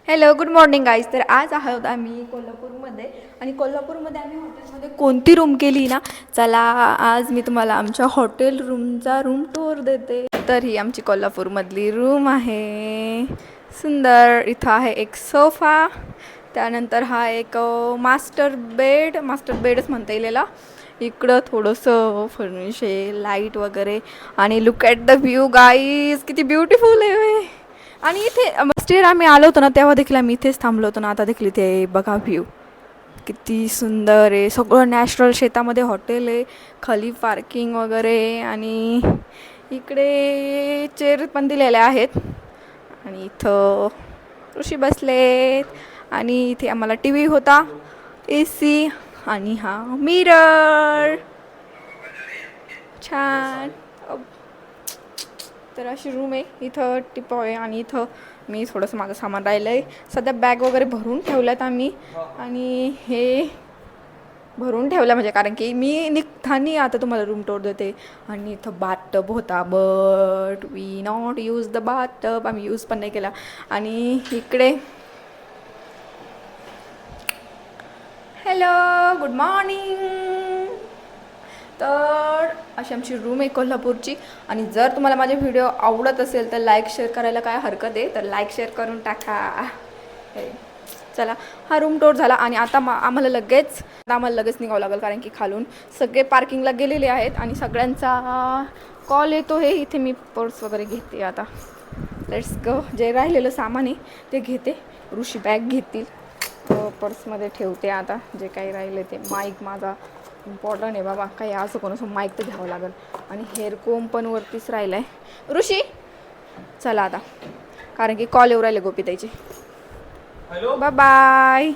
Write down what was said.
Hello good morning guys. तर आज आहोत आम्ही कोल्हापूरमध्ये आणि कोल्हापूरमध्ये आम्ही हॉटेलमध्ये कोणती रूम केली ना, चला आज मी तुम्हाला आमच्या हॉटेल रूमचा रूम टूर देते. तर ही आमची कोल्हापूरमधली रूम आहे, सुंदर. इथं आहे एक सोफा, त्यानंतर हा एक मास्टर बेडच म्हणता येईल याला. इकडं थोडंसं फर्निश आहे, लाईट वगैरे, आणि look at the view guys, किती ब्युटिफुल आहे. आणि इथे स्टेर आम्ही आलो होतो ना तेव्हा देखील आम्ही इथेच थांबलो होतो ना, आता देखील इथे बघा व्ह्यू किती सुंदर आहे. सगळं नॅचरल शेतामध्ये हॉटेल आहे, खाली पार्किंग वगैरे, आणि इकडे चेअर पण दिलेल्या आहेत. आणि इथं ऋषी बसलेत, आणि इथे आम्हाला टी व्ही होता, ए सी, आणि हा मिरर छान. तर अशी रूम आहे. इथं टिपॉ आहे, आणि इथं मी थोडंसं माझं सामान राहिलं आहे. सध्या बॅग वगैरे भरून ठेवल्यात आम्ही, आणि हे भरून ठेवलं म्हणजे कारण की मी निघताना आता तुम्हाला रूम टूर देते. आणि इथं बाथटब होता, but we not use the bathtub, आम्ही यूज पण नाही केला. आणि इकडे हॅलो गुड मॉर्निंग. तर अशी आमची रूम आहे कोल्हापूरची. आणि जर तुम्हाला माझे व्हिडिओ आवडत असेल तर लाईक शेअर करायला काय हरकत आहे, तर लाईक शेअर करून टाका. चला, हा रूम टूर झाला, आणि आता आम्हाला लगेच निघावं लागेल, कारण की खालून सगळे पार्किंगला गेलेले आहेत आणि सगळ्यांचा कॉल येतो आहे. इथे मी पर्स वगैरे घेते आता. Let's go. जे राहिलेलं सामान आहे ते घेते. ऋषी बॅग घेतील, पर्समध्ये ठेवते. आता जे काही राहिले ते, माईक माझा इम्पॉर्टंट आहे बाबा, काही असं कोणासं माईक तर घ्यावं लागेल. आणि हेअर कोम पण वरतीच राहिला आहे. ऋषी चला आता, कारण की कॉल येऊ राहिले गोपीताईचे. Bye bye.